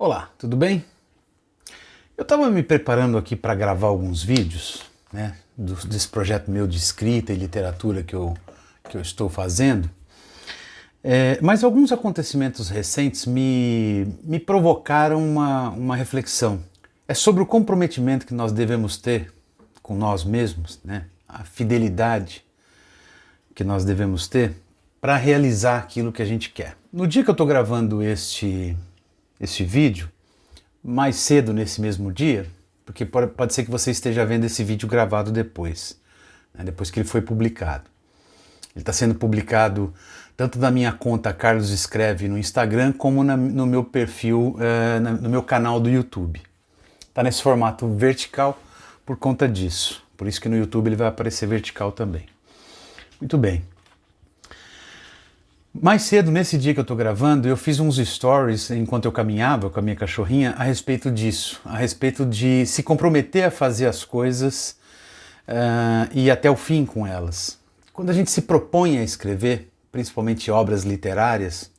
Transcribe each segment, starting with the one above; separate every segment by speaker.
Speaker 1: Olá, tudo bem? Eu estava me preparando aqui para gravar alguns vídeos, né, desse projeto meu de escrita e literatura que eu estou fazendo, mas alguns acontecimentos recentes me provocaram uma reflexão. É sobre o comprometimento que nós devemos ter com nós mesmos, né, a fidelidade que nós devemos ter para realizar aquilo que a gente quer. No dia que eu estou gravando este vídeo, mais cedo nesse mesmo dia, porque pode ser que você esteja vendo esse vídeo gravado depois, né, depois que ele foi publicado. Ele está sendo publicado tanto na minha conta Carlos Escreve no Instagram, como no meu perfil, no meu canal do YouTube. Está nesse formato vertical por conta disso. Por isso que no YouTube ele vai aparecer vertical também. Muito bem. Mais cedo, nesse dia que eu estou gravando, eu fiz uns stories enquanto eu caminhava com a minha cachorrinha a respeito disso, a respeito de se comprometer a fazer as coisas e ir até o fim com elas. Quando a gente se propõe a escrever, principalmente obras literárias,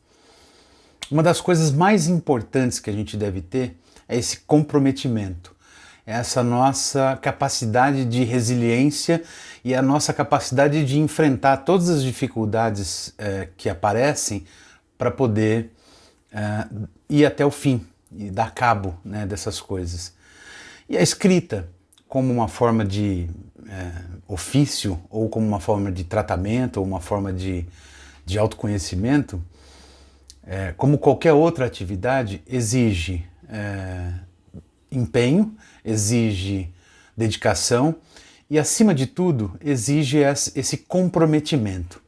Speaker 1: uma das coisas mais importantes que a gente deve ter é esse comprometimento, é essa nossa capacidade de resiliência e a nossa capacidade de enfrentar todas as dificuldades que aparecem para poder ir até o fim e dar cabo, né, dessas coisas. E a escrita, como uma forma de ofício, ou como uma forma de tratamento, ou uma forma de autoconhecimento, como qualquer outra atividade, exige empenho, exige dedicação e, acima de tudo, exige esse comprometimento.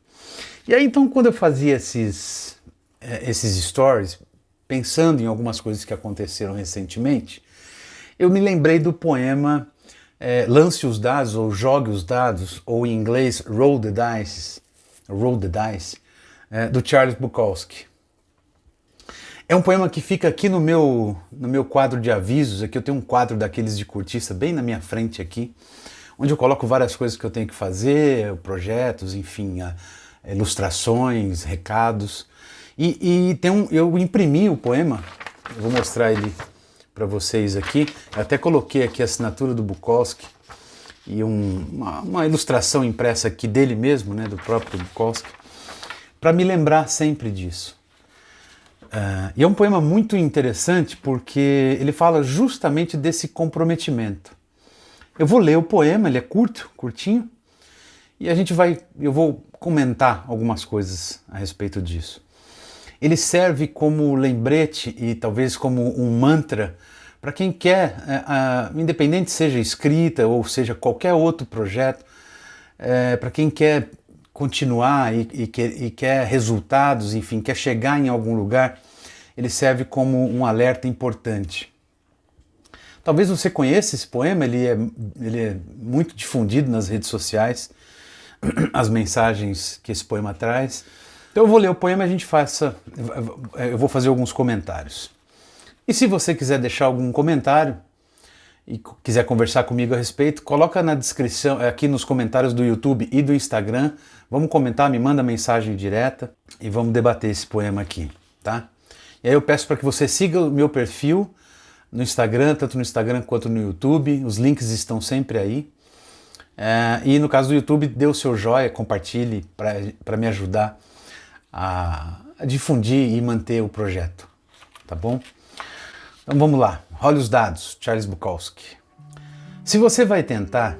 Speaker 1: E aí, então, quando eu fazia esses stories, pensando em algumas coisas que aconteceram recentemente, eu me lembrei do poema Lance os Dados, ou Jogue os Dados, ou em inglês Roll the Dice, do Charles Bukowski. É um poema que fica aqui no meu quadro de avisos. Aqui eu tenho um quadro daqueles de cortiça bem na minha frente aqui, onde eu coloco várias coisas que eu tenho que fazer, projetos, enfim, ilustrações, recados. E eu imprimi o poema, eu vou mostrar ele para vocês aqui. Eu até coloquei aqui a assinatura do Bukowski e uma ilustração impressa aqui dele mesmo, né, do próprio Bukowski, para me lembrar sempre disso. E é um poema muito interessante porque ele fala justamente desse comprometimento. Eu vou ler o poema, ele é curtinho, e eu vou comentar algumas coisas a respeito disso. Ele serve como lembrete e talvez como um mantra para quem quer, independente seja escrita ou seja qualquer outro projeto, para quem quer continuar e quer resultados, enfim, quer chegar em algum lugar, ele serve como um alerta importante. Talvez você conheça esse poema, ele é muito difundido nas redes sociais, as mensagens que esse poema traz. Então eu vou ler o poema e eu vou fazer alguns comentários. E se você quiser deixar algum comentário e quiser conversar comigo a respeito, coloca na descrição, aqui nos comentários do YouTube e do Instagram. Vamos comentar, me manda mensagem direta e vamos debater esse poema aqui, tá? E aí eu peço para que você siga o meu perfil no Instagram, tanto no Instagram quanto no YouTube. Os links estão sempre aí. E no caso do YouTube, dê o seu joinha, compartilhe para me ajudar a difundir e manter o projeto, tá bom? Então vamos lá. Role os dados, Charles Bukowski. Se você vai tentar,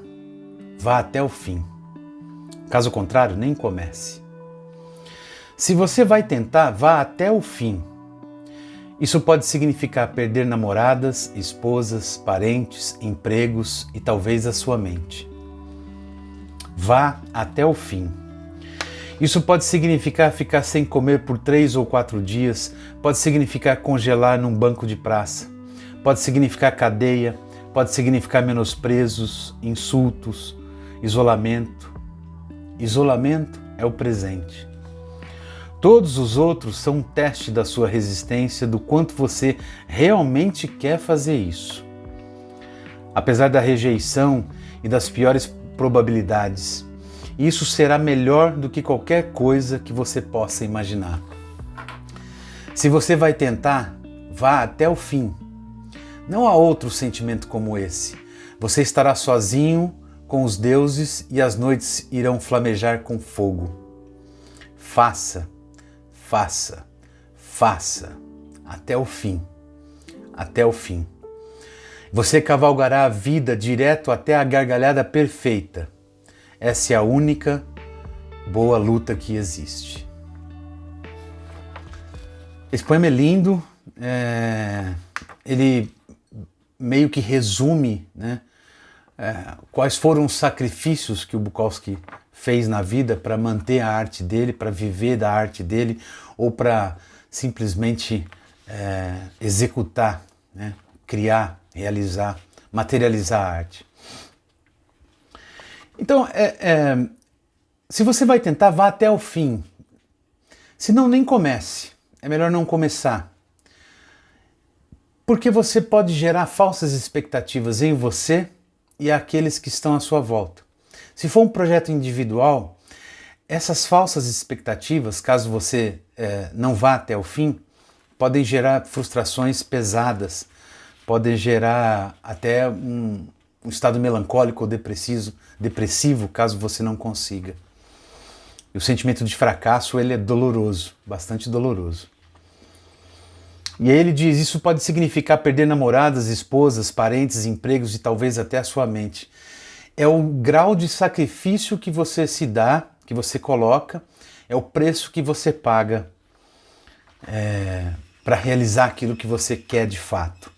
Speaker 1: vá até o fim. Caso contrário, nem comece. Se você vai tentar, vá até o fim. Isso pode significar perder namoradas, esposas, parentes, empregos e talvez a sua mente. Vá até o fim. Isso pode significar ficar sem comer por 3 ou 4 dias, pode significar congelar num banco de praça, pode significar cadeia, pode significar menosprezos, insultos, isolamento. Isolamento é o presente. Todos os outros são um teste da sua resistência, do quanto você realmente quer fazer isso. Apesar da rejeição e das piores probabilidades, isso será melhor do que qualquer coisa que você possa imaginar. Se você vai tentar, vá até o fim. Não há outro sentimento como esse. Você estará sozinho com os deuses e as noites irão flamejar com fogo. Faça, faça, faça, até o fim, até o fim. Você cavalgará a vida direto até a gargalhada perfeita. Essa é a única boa luta que existe. Esse poema é lindo, ele meio que resume, né, quais foram os sacrifícios que o Bukowski fez na vida para manter a arte dele, para viver da arte dele, ou para simplesmente executar, né, criar, realizar, materializar a arte. Então, se você vai tentar, vá até o fim. Se não, nem comece. É melhor não começar. Porque você pode gerar falsas expectativas em você e aqueles que estão à sua volta. Se for um projeto individual, essas falsas expectativas, caso você não vá até o fim, podem gerar frustrações pesadas, podem gerar até um estado melancólico ou depressivo, caso você não consiga. E o sentimento de fracasso, ele é doloroso, bastante doloroso. E aí ele diz, isso pode significar perder namoradas, esposas, parentes, empregos e talvez até a sua mente. É o grau de sacrifício que você se dá, que você coloca, é o preço que você paga para realizar aquilo que você quer de fato.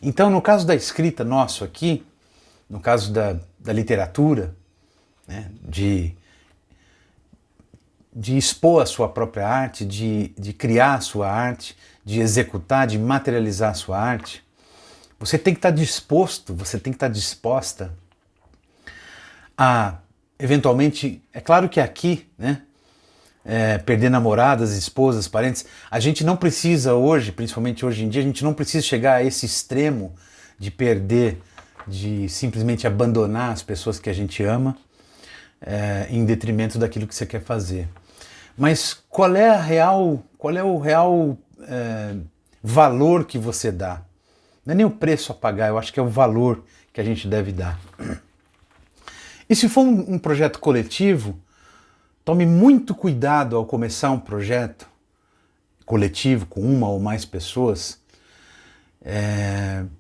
Speaker 1: Então, no caso da escrita nosso aqui, no caso da literatura, né, de expor a sua própria arte, de criar a sua arte, de executar, de materializar a sua arte, você tem que estar disposto, você tem que estar disposta a, eventualmente, é claro que aqui, né, perder namoradas, esposas, parentes, a gente não precisa hoje, principalmente hoje em dia, a gente não precisa chegar a esse extremo de perder, de simplesmente abandonar as pessoas que a gente ama em detrimento daquilo que você quer fazer. Mas qual é o real valor que você dá? Não é nem o preço a pagar, eu acho que é o valor que a gente deve dar. E se for um projeto coletivo, tome muito cuidado ao começar um projeto coletivo com uma ou mais pessoas,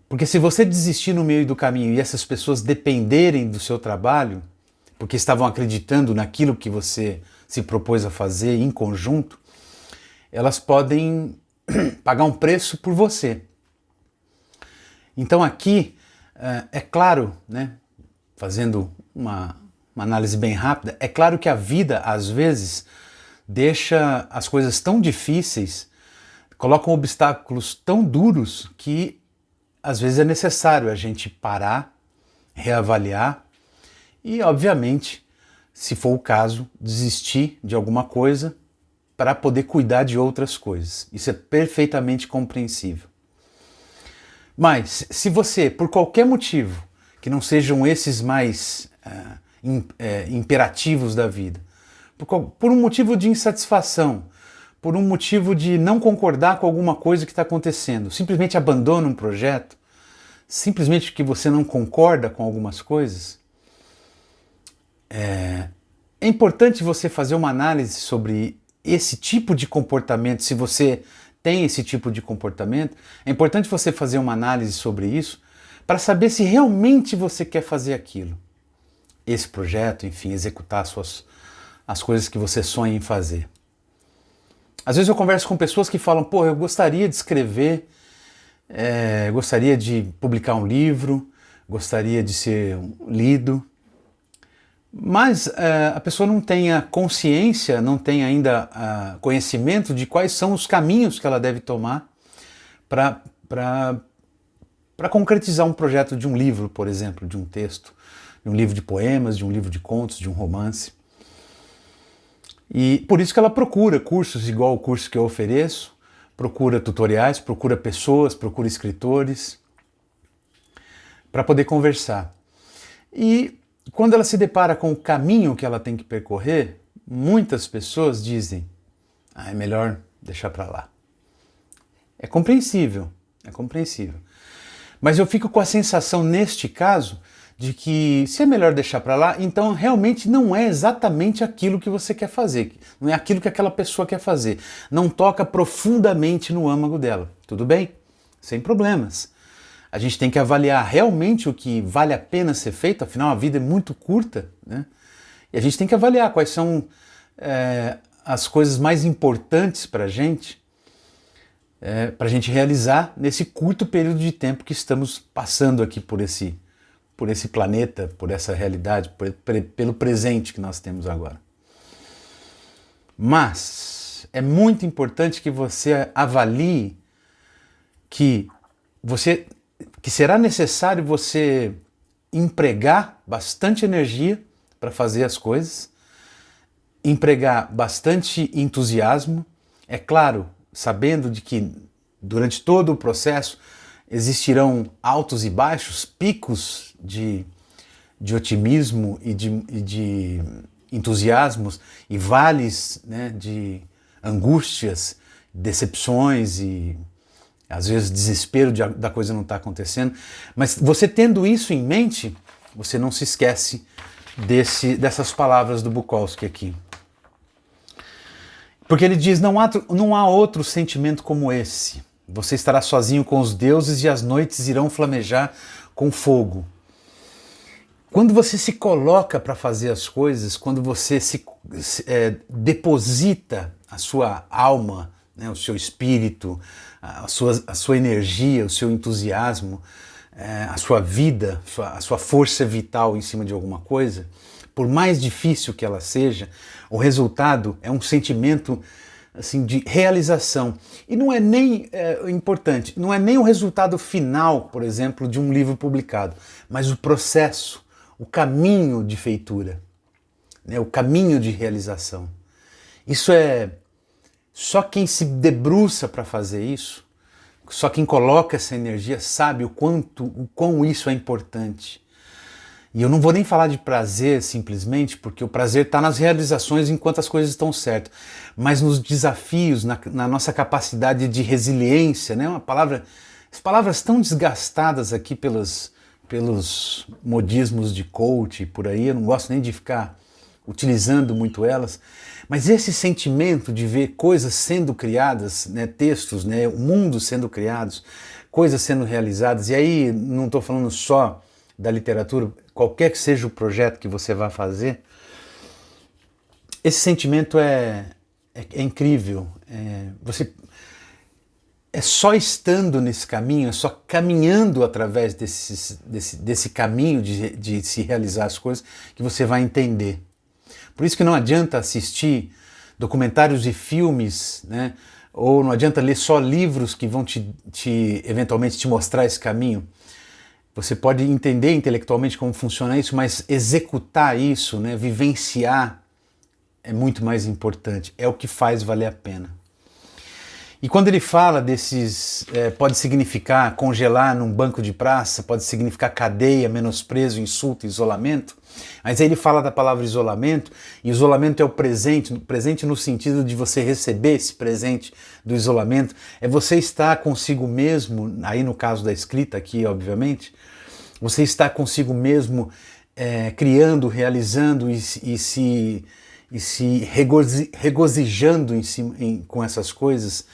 Speaker 1: porque se você desistir no meio do caminho e essas pessoas dependerem do seu trabalho, porque estavam acreditando naquilo que você se propôs a fazer em conjunto, elas podem pagar um preço por você. Então aqui, é claro, né, fazendo uma análise bem rápida, é claro que a vida, às vezes, deixa as coisas tão difíceis, colocam obstáculos tão duros que, às vezes, é necessário a gente parar, reavaliar e, obviamente, se for o caso, desistir de alguma coisa para poder cuidar de outras coisas. Isso é perfeitamente compreensível. Mas, se você, por qualquer motivo, que não sejam esses mais imperativos da vida, por um motivo de insatisfação, por um motivo de não concordar com alguma coisa que está acontecendo, simplesmente abandona um projeto, simplesmente porque você não concorda com algumas coisas, é importante você fazer uma análise sobre esse tipo de comportamento, se você tem esse tipo de comportamento, é importante você fazer uma análise sobre isso para saber se realmente você quer fazer aquilo. Esse projeto, enfim, executar as coisas que você sonha em fazer. Às vezes eu converso com pessoas que falam, pô, eu gostaria de escrever, gostaria de publicar um livro, gostaria de ser lido, mas a pessoa não tem a consciência, não tem ainda conhecimento de quais são os caminhos que ela deve tomar para concretizar um projeto de um livro, por exemplo, de um texto, de um livro de poemas, de um livro de contos, de um romance. E por isso que ela procura cursos igual o curso que eu ofereço, procura tutoriais, procura pessoas, procura escritores, para poder conversar. E quando ela se depara com o caminho que ela tem que percorrer, muitas pessoas dizem, é melhor deixar para lá. É compreensível, é compreensível. Mas eu fico com a sensação, neste caso, de que se é melhor deixar para lá, então realmente não é exatamente aquilo que você quer fazer, não é aquilo que aquela pessoa quer fazer, não toca profundamente no âmago dela. Tudo bem? Sem problemas. A gente tem que avaliar realmente o que vale a pena ser feito, afinal a vida é muito curta, né? E a gente tem que avaliar quais são as coisas mais importantes para a gente realizar nesse curto período de tempo que estamos passando aqui por esse planeta, por essa realidade, pelo presente que nós temos agora. Mas é muito importante que você avalie que será necessário você empregar bastante energia para fazer as coisas, empregar bastante entusiasmo, é claro, sabendo de que durante todo o processo existirão altos e baixos, picos de otimismo e de entusiasmos e vales, né, de angústias, decepções e às vezes desespero da coisa não estar acontecendo. Mas você tendo isso em mente, você não se esquece dessas palavras do Bukowski aqui. Porque ele diz, não há outro sentimento como esse. Você estará sozinho com os deuses e as noites irão flamejar com fogo. Quando você se coloca para fazer as coisas, quando você deposita a sua alma, né, o seu espírito, a sua energia, o seu entusiasmo, a sua vida, a sua força vital em cima de alguma coisa, por mais difícil que ela seja, o resultado é um sentimento assim, de realização. E não é nem importante, não é nem o resultado final, por exemplo, de um livro publicado, mas o processo, o caminho de feitura, né, o caminho de realização. Isso é só quem se debruça para fazer isso, só quem coloca essa energia sabe o quão isso é importante. E eu não vou nem falar de prazer simplesmente, porque o prazer está nas realizações enquanto as coisas estão certas, mas nos desafios, na nossa capacidade de resiliência, né? As palavras tão desgastadas aqui pelos modismos de coach e por aí, eu não gosto nem de ficar utilizando muito elas, mas esse sentimento de ver coisas sendo criadas, né, textos, né, o mundo sendo criados, coisas sendo realizadas, e aí não estou falando só da literatura, qualquer que seja o projeto que você vá fazer, esse sentimento é incrível. É só estando nesse caminho, é só caminhando através desse caminho de se realizar as coisas que você vai entender. Por isso que não adianta assistir documentários e filmes, né? Ou não adianta ler só livros que vão eventualmente te mostrar esse caminho. Você pode entender intelectualmente como funciona isso, mas executar isso, né, vivenciar, é muito mais importante. É o que faz valer a pena. E quando ele fala pode significar congelar num banco de praça, pode significar cadeia, menosprezo, insulto, isolamento, mas aí ele fala da palavra isolamento, e isolamento é o presente no sentido de você receber esse presente do isolamento, é você estar consigo mesmo, aí no caso da escrita aqui, obviamente, você está consigo mesmo criando, realizando e se regozijando com essas coisas.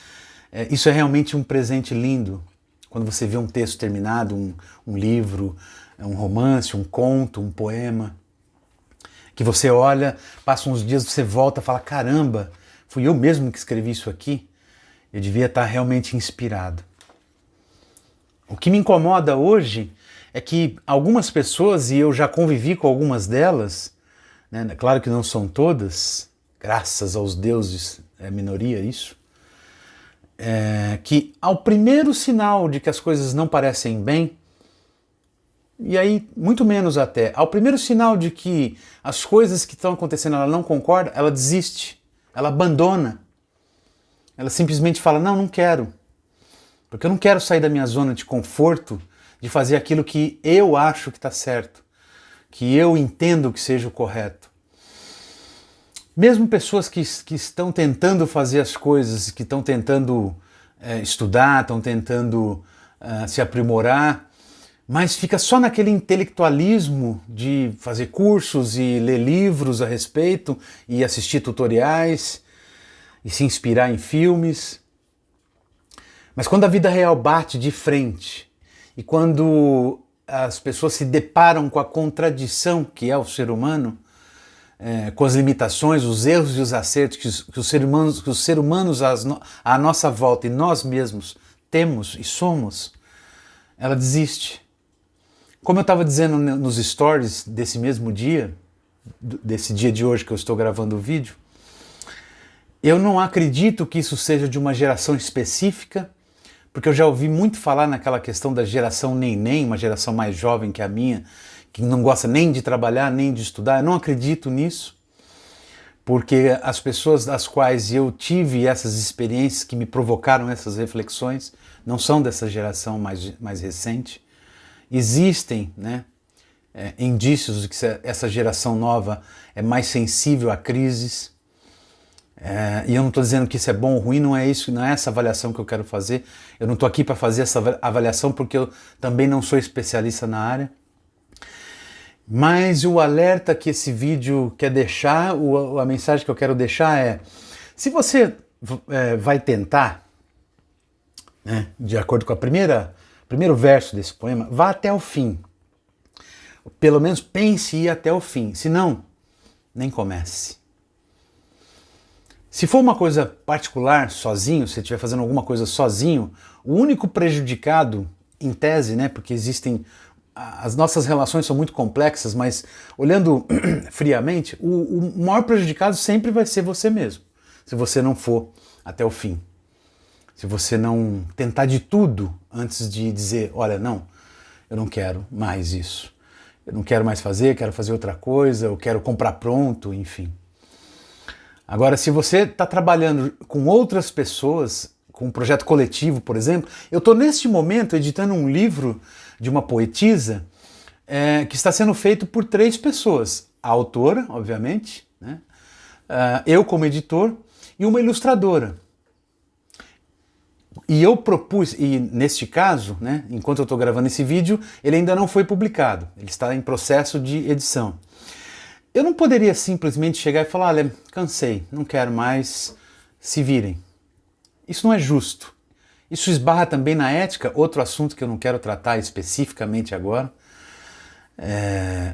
Speaker 1: Isso é realmente um presente lindo. Quando você vê um texto terminado, um livro, um romance, um conto, um poema, que você olha, passa uns dias, você volta e fala, caramba, fui eu mesmo que escrevi isso aqui? Eu devia estar realmente inspirado. O que me incomoda hoje é que algumas pessoas, e eu já convivi com algumas delas, né, claro que não são todas, graças aos deuses, é minoria isso, que ao primeiro sinal de que as coisas não parecem bem, e aí muito menos até, ao primeiro sinal de que as coisas que estão acontecendo ela não concorda, ela desiste, ela abandona, ela simplesmente fala, não quero, porque eu não quero sair da minha zona de conforto de fazer aquilo que eu acho que está certo, que eu entendo que seja o correto. Mesmo pessoas que estão tentando fazer as coisas, que estão tentando estudar, estão tentando se aprimorar, mas fica só naquele intelectualismo de fazer cursos e ler livros a respeito e assistir tutoriais e se inspirar em filmes. Mas quando a vida real bate de frente e quando as pessoas se deparam com a contradição que é o ser humano, com as limitações, os erros e os acertos que os seres humanos à nossa volta e nós mesmos temos e somos, ela desiste. Como eu estava dizendo nos stories desse mesmo dia, desse dia de hoje que eu estou gravando o vídeo, eu não acredito que isso seja de uma geração específica, porque eu já ouvi muito falar naquela questão da geração neném, uma geração mais jovem que a minha, que não gosta nem de trabalhar, nem de estudar. Eu não acredito nisso, porque as pessoas das quais eu tive essas experiências que me provocaram essas reflexões não são dessa geração mais recente. Existem, né, indícios de que essa geração nova é mais sensível a crises. E eu não estou dizendo que isso é bom ou ruim, não é isso, não é essa avaliação que eu quero fazer. Eu não estou aqui para fazer essa avaliação porque eu também não sou especialista na área. Mas o alerta que esse vídeo quer deixar, a mensagem que eu quero deixar é: se você vai tentar, né, de acordo com primeiro verso desse poema, vá até o fim. Pelo menos pense em ir até o fim. Se não, nem comece. Se for uma coisa particular, sozinho, se você estiver fazendo alguma coisa sozinho, o único prejudicado, em tese, né, porque as nossas relações são muito complexas, mas olhando friamente, o maior prejudicado sempre vai ser você mesmo, se você não for até o fim. Se você não tentar de tudo antes de dizer, olha, não, eu não quero mais isso. Eu não quero mais fazer, quero fazer outra coisa, eu quero comprar pronto, enfim. Agora, se você está trabalhando com outras pessoas, com um projeto coletivo, por exemplo, eu estou neste momento editando um livro de uma poetisa que está sendo feito por 3 pessoas. A autora, obviamente, né? Eu como editor e uma ilustradora. E eu propus, e neste caso, né, enquanto eu estou gravando esse vídeo, ele ainda não foi publicado, ele está em processo de edição. Eu não poderia simplesmente chegar e falar, olha, cansei, não quero mais, se virem. Isso não é justo. Isso esbarra também na ética, outro assunto que eu não quero tratar especificamente agora.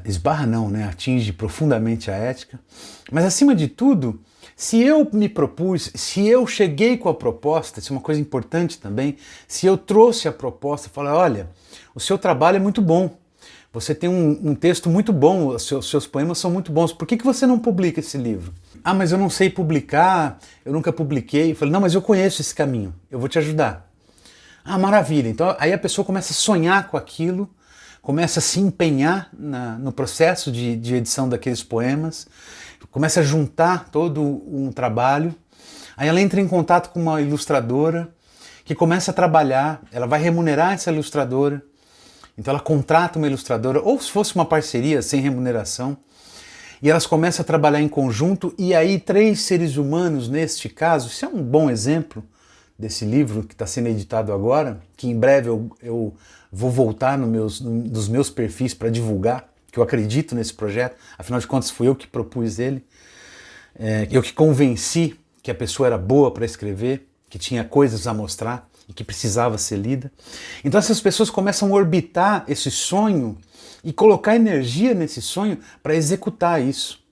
Speaker 1: Esbarra não, né? Atinge profundamente a ética. Mas acima de tudo, se eu me propus, se eu cheguei com a proposta, isso é uma coisa importante também, se eu trouxe a proposta, falei, olha, o seu trabalho é muito bom, você tem um texto muito bom, os seus poemas são muito bons, por que você não publica esse livro? Ah, mas eu não sei publicar, eu nunca publiquei. Eu falei, não, mas eu conheço esse caminho, eu vou te ajudar. Ah, maravilha. Então aí a pessoa começa a sonhar com aquilo, começa a se empenhar no processo de edição daqueles poemas, começa a juntar todo um trabalho, aí ela entra em contato com uma ilustradora que começa a trabalhar, ela vai remunerar essa ilustradora, então ela contrata uma ilustradora, ou se fosse uma parceria sem remuneração, e elas começam a trabalhar em conjunto, e aí 3 seres humanos, neste caso, isso é um bom exemplo desse livro que está sendo editado agora, que em breve eu vou voltar nos meus perfis para divulgar, que eu acredito nesse projeto, afinal de contas fui eu que propus ele, eu que convenci que a pessoa era boa para escrever, que tinha coisas a mostrar e que precisava ser lida. Então essas pessoas começam a orbitar esse sonho e colocar energia nesse sonho para executar isso,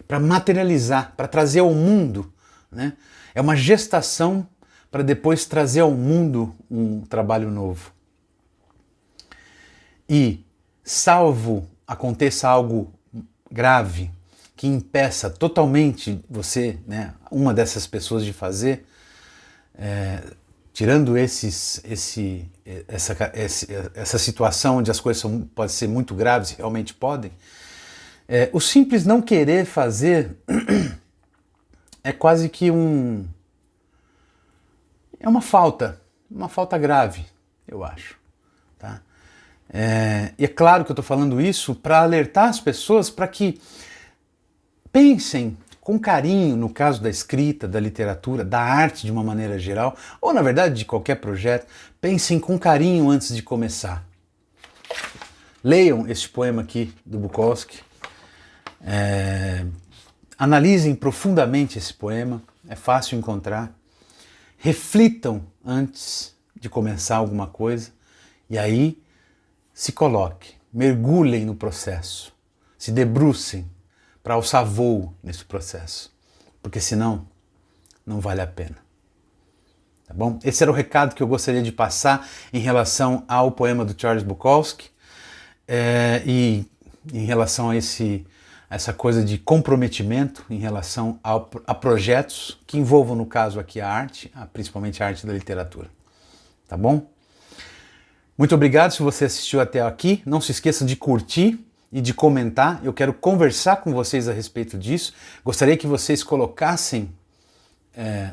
Speaker 1: para materializar, para trazer ao mundo, né? É uma gestação para depois trazer ao mundo um trabalho novo. E, salvo aconteça algo grave que impeça totalmente você, né, uma dessas pessoas de fazer, tirando essa situação onde as coisas podem ser muito graves, realmente podem, o simples não querer fazer é quase que é uma falta grave, eu acho. Tá? E é claro que eu estou falando isso para alertar as pessoas para que pensem com carinho, no caso da escrita, da literatura, da arte de uma maneira geral, ou na verdade de qualquer projeto, pensem com carinho antes de começar. Leiam este poema aqui do Bukowski, analisem profundamente esse poema, é fácil encontrar, reflitam antes de começar alguma coisa e aí se coloquem, mergulhem no processo, se debrucem para alçar voo nesse processo, porque senão não vale a pena. Tá bom? Esse era o recado que eu gostaria de passar em relação ao poema do Charles Bukowski e em relação a essa coisa de comprometimento em relação a projetos que envolvam, no caso aqui, a arte, principalmente a arte da literatura. Tá bom? Muito obrigado se você assistiu até aqui. Não se esqueçam de curtir e de comentar. Eu quero conversar com vocês a respeito disso. Gostaria que vocês colocassem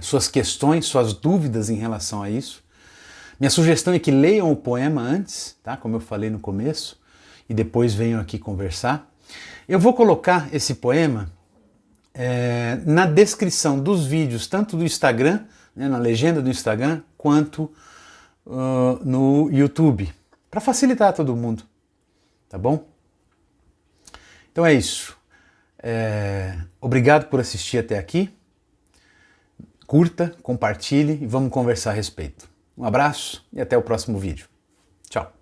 Speaker 1: suas questões, suas dúvidas em relação a isso. Minha sugestão é que leiam o poema antes, tá? Como eu falei no começo, e depois venham aqui conversar. Eu vou colocar esse poema na descrição dos vídeos, tanto do Instagram, né, na legenda do Instagram, quanto no YouTube, para facilitar todo mundo, tá bom? Então é isso. Obrigado por assistir até aqui. Curta, compartilhe e vamos conversar a respeito. Um abraço e até o próximo vídeo. Tchau.